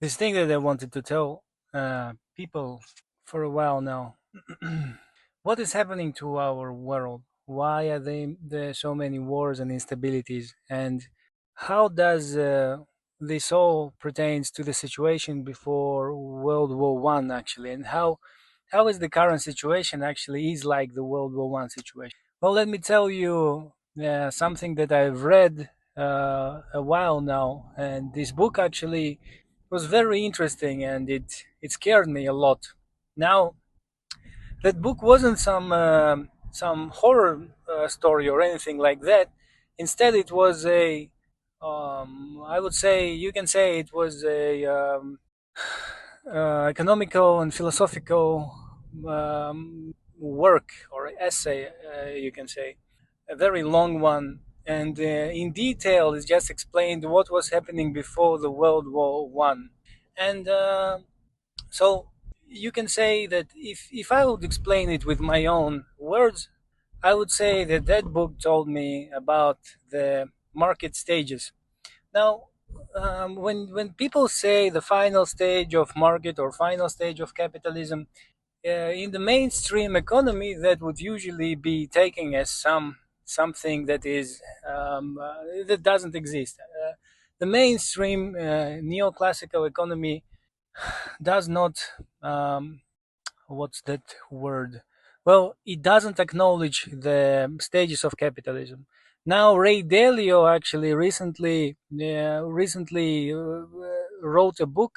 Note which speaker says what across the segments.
Speaker 1: this thing that I wanted to tell people for a while now. What is happening to our world? Why are there so many wars and instabilities? And how does this all pertains to the situation before World War I actually? And how is the current situation actually is like the World War I situation? Well, let me tell you something that I've read a while now, and this book actually was very interesting, and it scared me a lot. Now, that book wasn't some horror story or anything like that. Instead, it was a I would say you can say it was a economical and philosophical work or essay, you can say, a very long one, and in detail, it just explained what was happening before the World War I, and so you can say that if I would explain it with my own words, I would say that that book told me about the market stages. Now, when people say the final stage of market or final stage of capitalism, in the mainstream economy, that would usually be taken as something that is that doesn't exist. The mainstream neoclassical economy does not what's that word? Well, it doesn't acknowledge the stages of capitalism. Now, Ray Dalio actually recently wrote a book,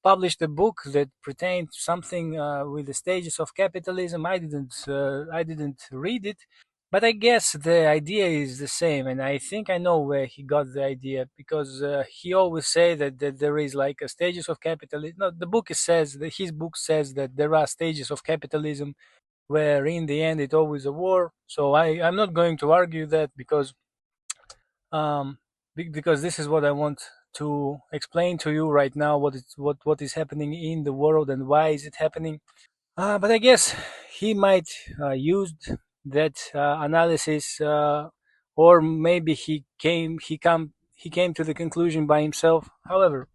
Speaker 1: published a book that pertained to something with the stages of capitalism. I didn't read it, but I guess the idea is the same, and I think I know where he got the idea because he always say that there is like a stages of capitalism. No, the book says that his book says that there are stages of capitalism where in the end it's always a war. So I'm not going to argue that um, because this is what I want to explain to you right now what is happening in the world and why is it happening. But I guess he might used that analysis, or maybe he came to the conclusion by himself. However,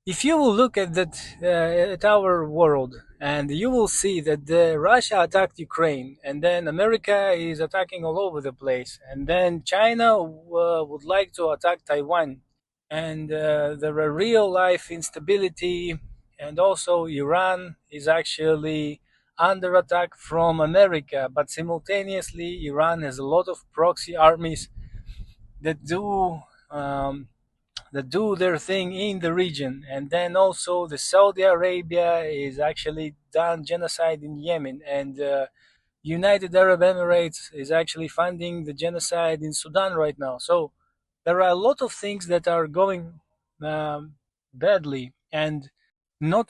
Speaker 1: if you will look at that at our world, and you will see that Russia attacked Ukraine, and then America is attacking all over the place, and then China would like to attack Taiwan, and there are real life instability, and also Iran is actually under attack from America, but simultaneously Iran has a lot of proxy armies that um, do their thing in the region. And then also the Saudi Arabia is actually done genocide in Yemen, and United Arab Emirates is actually funding the genocide in Sudan right now. So there are a lot of things that are going badly, and not.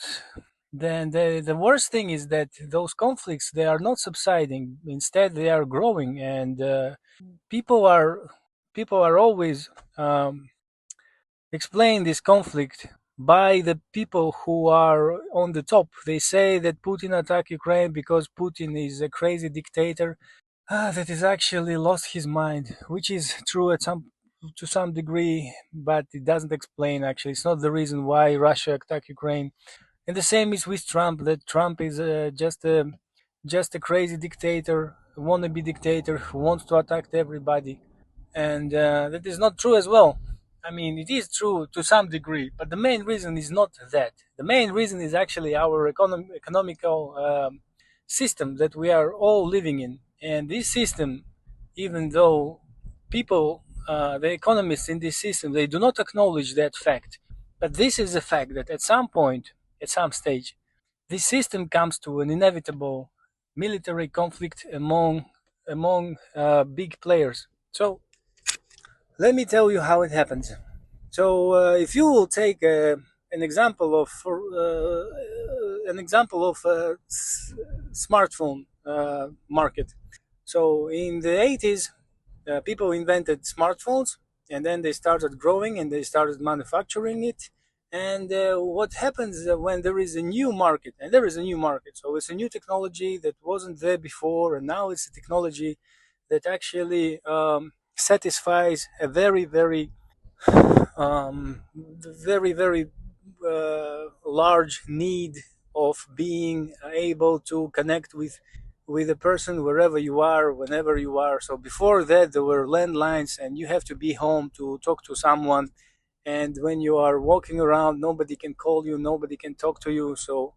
Speaker 1: Then the worst thing is that those conflicts, they are not subsiding. Instead, they are growing, and people are people are always explain this conflict by the people who are on the top. They say that Putin attacked Ukraine because Putin is a crazy dictator that has actually lost his mind, which is true at some to some degree, but it doesn't explain actually. It's not the reason why Russia attacked Ukraine. And the same is with Trump. That Trump is just a crazy dictator, wannabe dictator who wants to attack everybody, and that is not true as well. I mean, it is true to some degree, but the main reason is not that. The main reason is actually our economical system that we are all living in, and this system, even though people, the economists in this system, they do not acknowledge that fact, but this is a fact that at some point, at some stage, this system comes to an inevitable military conflict among big players. So let me tell you how it happens. So, if you will take an example of smartphone market. So, in the 80s, people invented smartphones, and then they started growing and they started manufacturing it. And what happens when there is a new market, and there is a new market, so it's a new technology that wasn't there before, and now it's a technology that actually satisfies a very, very large need of being able to connect with a person wherever you are, whenever you are. So before that, there were landlines, and you have to be home to talk to someone. And when you are walking around, nobody can call you, nobody can talk to you. So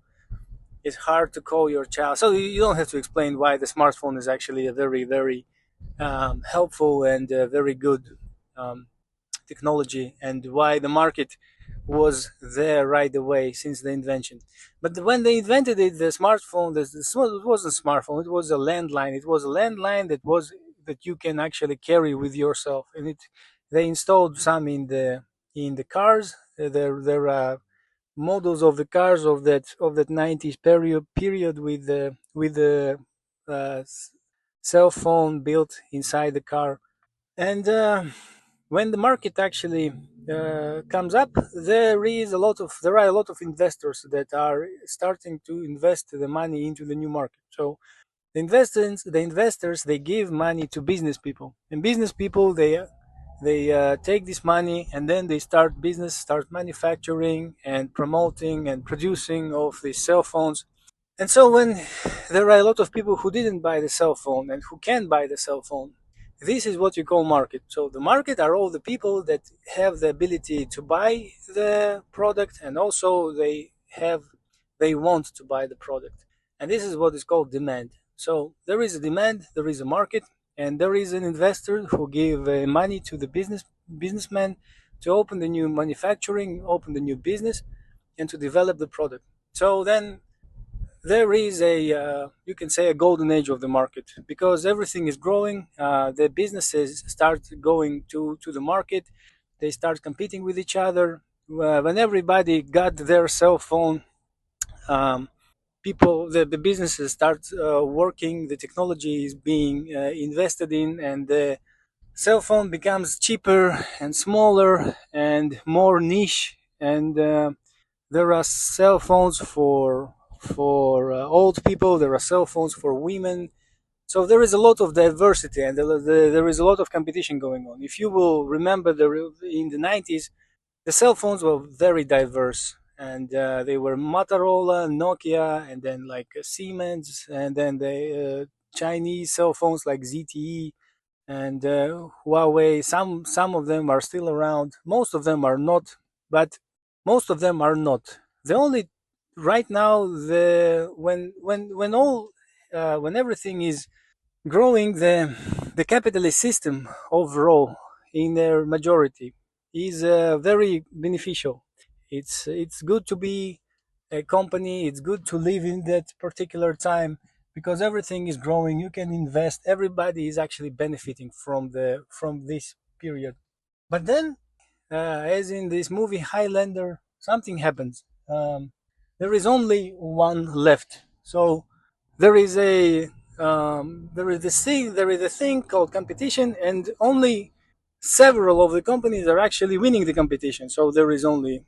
Speaker 1: it's hard to call your child. So you don't have to explain why the smartphone is actually a very, very helpful and very good um, technology, and why the market was there right away since the invention. But when they invented it, the smartphone, it wasn't a smartphone, it was a landline. It was a landline that you can actually carry with yourself, and they installed some in the cars. There are models of the cars of that 90s period with the uh, cell phone built inside the car. And when the market actually comes up, there are a lot of investors that are starting to invest the money into the new market. So the investors, they give money to business people, and business people, they take this money, and then they start manufacturing and promoting and producing of these cell phones. And so when there are a lot of people who didn't buy the cell phone and who can buy the cell phone, this is what you call market. So the market are all the people that have the ability to buy the product, and also they want to buy the product. And this is what is called demand. So there is a demand, there is a market, and there is an investor who give money to the businessman to open the new manufacturing, open the new business, and to develop the product. So then there is you can say, a golden age of the market, because everything is growing. The businesses start going to the market, they start competing with each other. When everybody got their cell phone, um, the businesses start working, the technology is being invested in, and the cell phone becomes cheaper and smaller and more niche. And there are cell phones for old people. There are cell phones for women. So there is a lot of diversity, and there is a lot of competition going on. If you will remember, in the 90s, the cell phones were very diverse, and they were Motorola, Nokia, and then like Siemens, and then the Chinese cell phones like ZTE and Huawei. Some of them are still around. Most of them are not, but most of them are not. The only right now, the when all when everything is growing, the capitalist system overall, in their majority, is very beneficial. It's good to be a company. It's good to live in that particular time, because everything is growing. You can invest. Everybody is actually benefiting from this period. But then, as in this movie Highlander, something happens. There is only one left. So there is a thing called competition, and only several of the companies are actually winning the competition. So there is only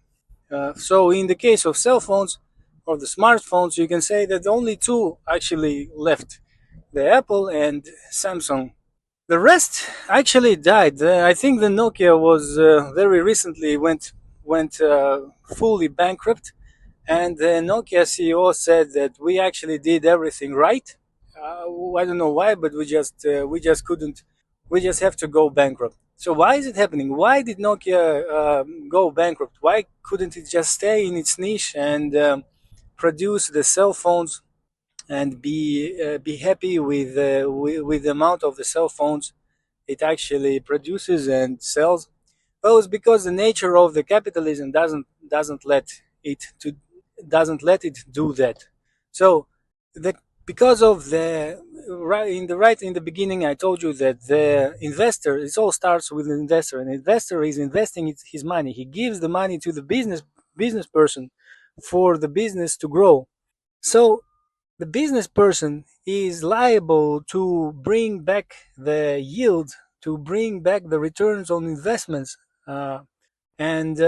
Speaker 1: so in the case of cell phones or the smartphones, you can say that only two actually left: the Apple and Samsung. The rest actually died. I think the Nokia was very recently went fully bankrupt, and the Nokia CEO said that we actually did everything right. I don't know why, but we just couldn't. We just have to go bankrupt. So why is it happening? Why did Nokia go bankrupt? Why couldn't it just stay in its niche and produce the cell phones and be happy with the amount of the cell phones it actually produces and sells? Well, it's because the nature of the capitalism doesn't let it to doesn't let it do that. So, the because of the right in the beginning, I told you that the investor. It all starts with an investor. An investor is investing his money. He gives the money to the business person for the business to grow. So the business person is liable to bring back the yield, to bring back the returns on investments. And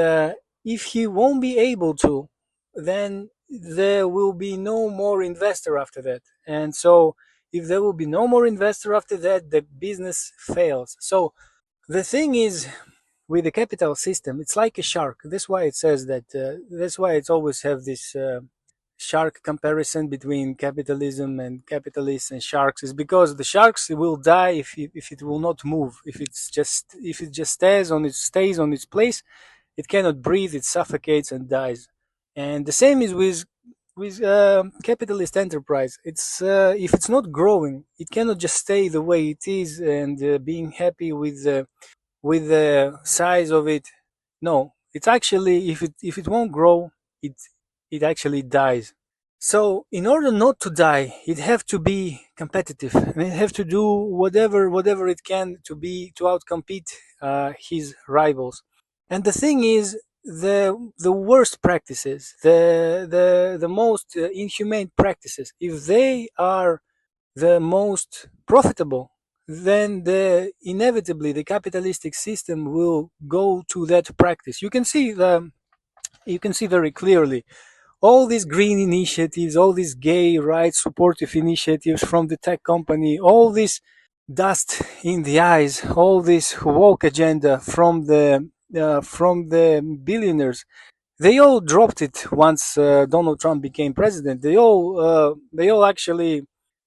Speaker 1: if he won't be able to, then there will be no more investor after that. And so, if there will be no more investor after that, the business fails. So, the thing is, with the capital system, it's like a shark. That's why it says that. That's why it's always have this shark comparison between capitalism and capitalists and sharks. Is because the sharks will die if it will not move. If it just stays on its place, it cannot breathe. It suffocates and dies. And the same is with capitalist enterprise. It's if it's not growing, it cannot just stay the way it is and being happy with the size of it. No, it's actually if it won't grow, it it actually dies. So in order not to die, it have to be competitive, and it have to do whatever it can to outcompete his rivals. And the thing is, the worst practices, the most inhumane practices, if they are the most profitable, then inevitably the capitalistic system will go to that practice. You can see very clearly all these green initiatives, all these gay rights supportive initiatives from the tech company, all this dust in the eyes, all this woke agenda from the billionaires. They all dropped it once Donald Trump became president. They all actually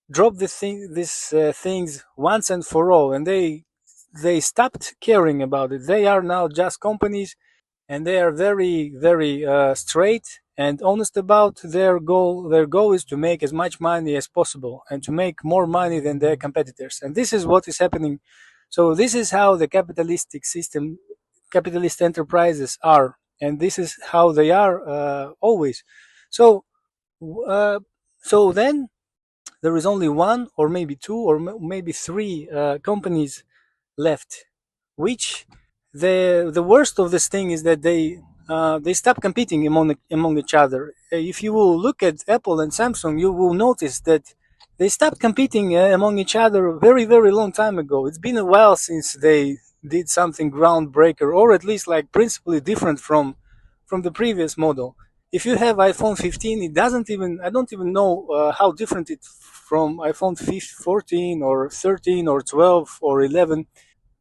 Speaker 1: dropped these things once and for all, and they stopped caring about it. They are now just companies, and they are very straight and honest about their goal. Their goal is to make as much money as possible and to make more money than their competitors. And this is what is happening. So this is how the capitalistic system, capitalist enterprises are, and this is how they are always. So uh, so then there is only one or maybe two or maybe three companies left, which the worst of this thing is that they stop competing among each other. If you will look at Apple and Samsung, you will notice that they stopped competing among each other a very long time ago. It's been a while since they did something groundbreaker, or at least like principally different from the previous model. If you have iPhone 15, it doesn't even I don't even know how different it from iPhone 14 or 13 or 12 or 11.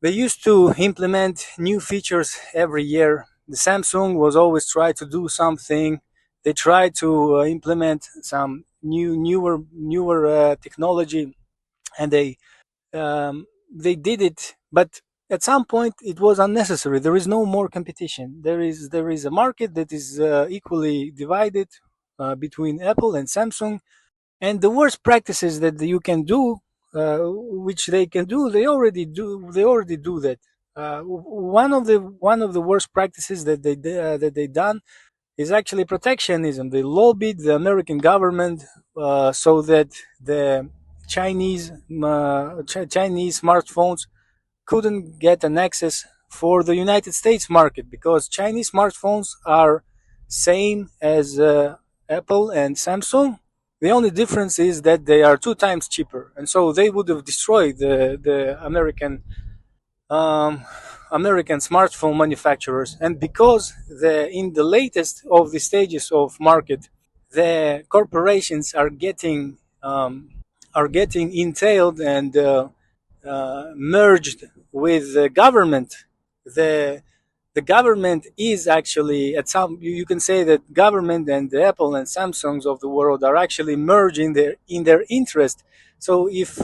Speaker 1: They used to implement new features every year. The Samsung was always try to do something. They tried to implement some newer technology, and they did it. But at some point, it was unnecessary. There is no more competition. There is a market that is equally divided between Apple and Samsung, and the worst practices that you can do, which they can do, they already do that. One of the worst practices that they done is actually protectionism. They lobbied the American government so that the Chinese smartphones couldn't get an access for the United States market, because Chinese smartphones are same as Apple and Samsung. The only difference is that they are two times cheaper, and so they would have destroyed the um, American smartphone manufacturers. And because in the latest of the stages of market, the corporations are getting entailed and merged with the government. The the government is actually at some you can say that government and the Apple and Samsungs of the world are actually merging in their interest. So if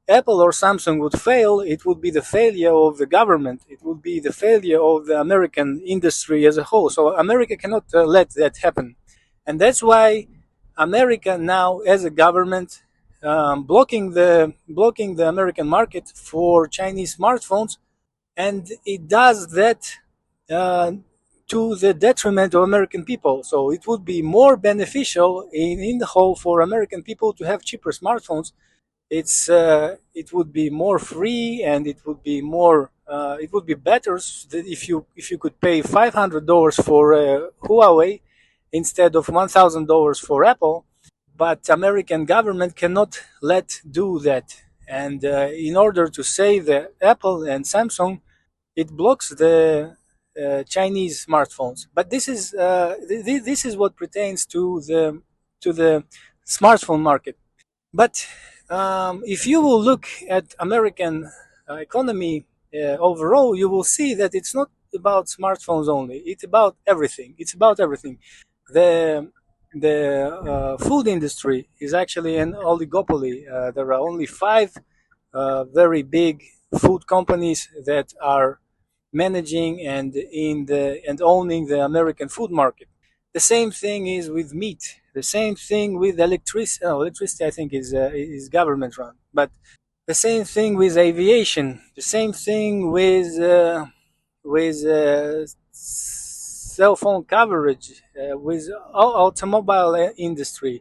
Speaker 1: Apple or Samsung would fail, it would be the failure of the government. It would be the failure of the American industry as a whole. So America cannot let that happen, and that's why America now, as a government, blocking the American market for Chinese smartphones, and it does that uh, to the detriment of American people. So it would be more beneficial in the whole for American people to have cheaper smartphones. It would be more free, and it would be better if you could pay $500 for Huawei instead of $1,000 for Apple. But American government cannot let do that, and in order to save the Apple and Samsung, it blocks the Chinese smartphones. But this is what pertains to the smartphone market. But if you will look at American economy overall, you will see that it's not about smartphones only. It's about everything. It's about everything. The food industry is actually an oligopoly. There are only five very big food companies that are managing and owning the American food market. The same thing is with meat. The same thing with electricity. Oh, electricity, I think, is government run. But the same thing with aviation. The same thing with cell phone coverage, with automobile industry,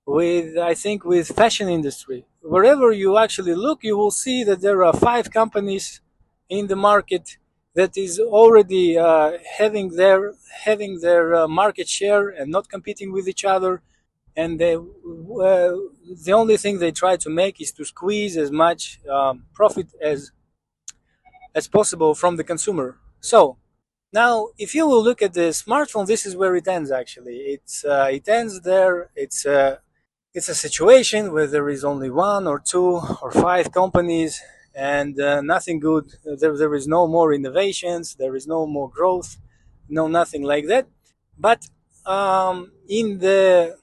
Speaker 1: with I think with fashion industry. Wherever you actually look, you will see that there are five companies in the market that is already having their market share and not competing with each other. And the only thing they try to make is to squeeze as much profit as possible from the consumer. So now, if you will look at the smartphone, this is where it ends. Actually, it ends there. It's a situation where there is only one or two or five companies and nothing good. There is no more innovations. There is no more growth. No, nothing like that. But in the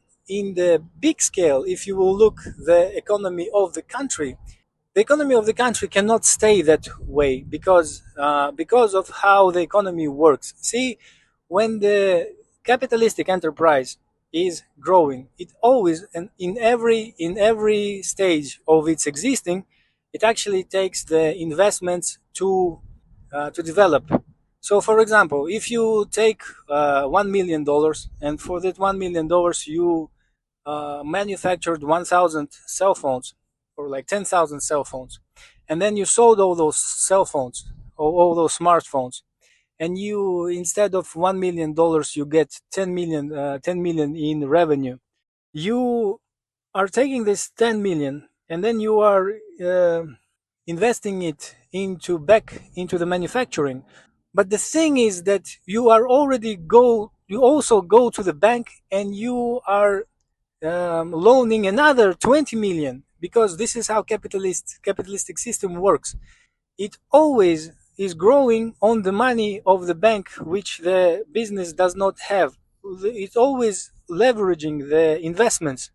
Speaker 1: big scale, if you will look the economy of the economy of the country cannot stay that way because of how the economy works. See, when the capitalistic enterprise is growing, it always and in every stage of its existing, it actually takes the investments to develop. So, for example, if you take $1 million, and for that $1 million you manufactured 1,000 cell phones or like 10,000 cell phones, and then you sold all those cell phones or all those smartphones, and you instead of $1 million you get 10 million in revenue. You are taking this 10 million and then you are investing it into back into the manufacturing. But the thing is that you also go to the bank and you are loaning another 20 million, because this is how capitalistic system works. It always is growing on the money of the bank, which the business does not have. It's always leveraging the investments,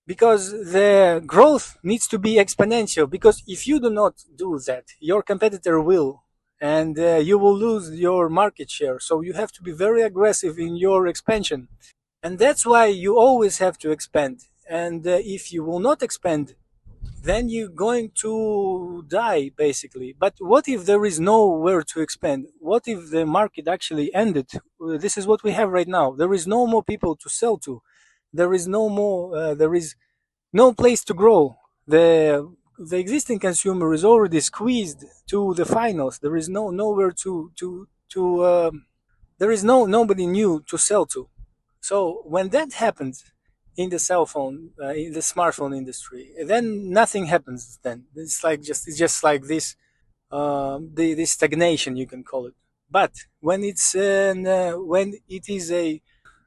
Speaker 1: because the growth needs to be exponential, because if you do not do that, your competitor will, and you will lose your market share. So you have to be very aggressive in your expansion, and that's why you always have to expand. And if you will not expand, then you're going to die basically. But what if there is nowhere to expand? What if the market actually ended? This is what we have right now. There is no more people to sell to. There is no place to grow. The existing consumer is already squeezed to the finals. There is nowhere to there is nobody new to sell to. So when that happens in the in the smartphone industry, then nothing happens. Then it's just like this, this stagnation you can call it. But when it is a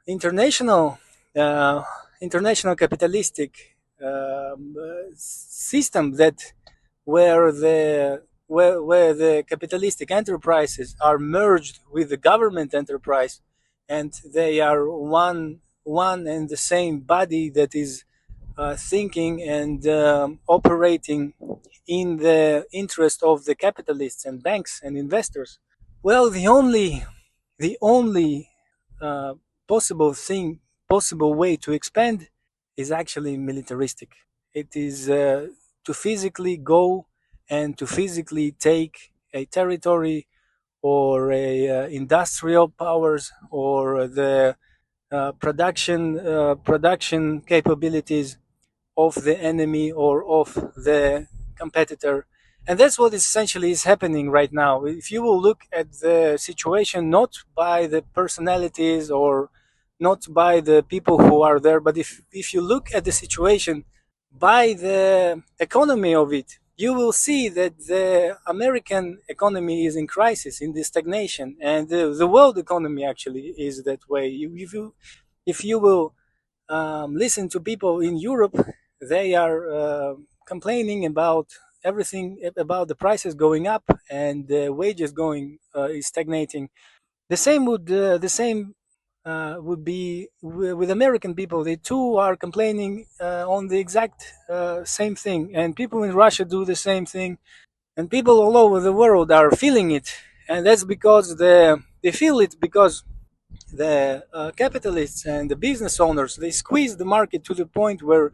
Speaker 1: international uh, international capitalistic system, that where where the capitalistic enterprises are merged with the government enterprise, and they are one and the same body that is thinking and operating in the interest of the capitalists and banks and investors. Well, the only uh, possible thing, possible way to expand is actually militaristic. It is to physically go and to physically take a territory or a industrial powers or the production capabilities of the enemy or of the competitor. And that's what essentially is happening right now. If you will look at the situation not by the personalities or not by the people who are there, but if you look at the situation by the economy of it, you will see that the American economy is in crisis, in the stagnation, and the world economy actually is that way. If you will listen to people in Europe, they are complaining about everything about the prices going up and the wages going is stagnating. The same would be with American people. They too are complaining on the exact same thing, and people in Russia do the same thing, and people all over the world are feeling it, and that's because they feel it because the capitalists and the business owners, they squeeze the market to the point where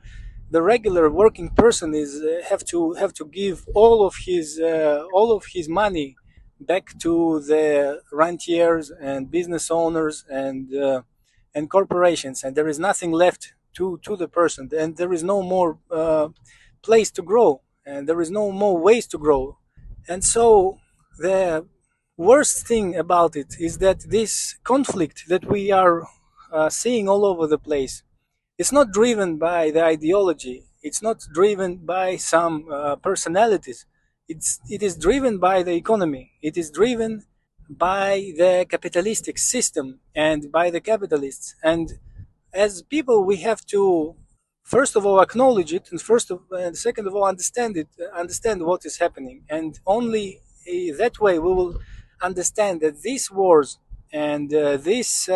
Speaker 1: the regular working person is have to give all of his money back to the rentiers and business owners and corporations, and there is nothing left to the person, and there is no more place to grow, and there is no more ways to grow. And so the worst thing about it is that this conflict that we are seeing all over the place, it's not driven by the ideology. It's not driven by some personalities. It is driven by the economy. It is driven by the capitalistic system and by the capitalists. And as people, we have to first of all acknowledge it, and second of all understand it, understand what is happening, and only that way we will understand that these wars and these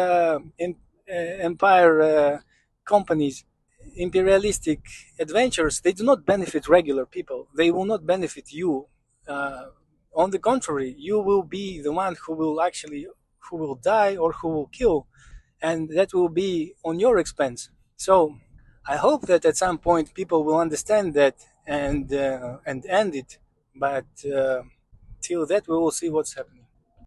Speaker 1: empire companies, imperialistic adventures, they do not benefit regular people. They will not benefit you. Uh, on the contrary, you will be the one who will die or who will kill, and that will be on your expense. So I hope that at some point people will understand that and end it. But till that, we will see what's happening.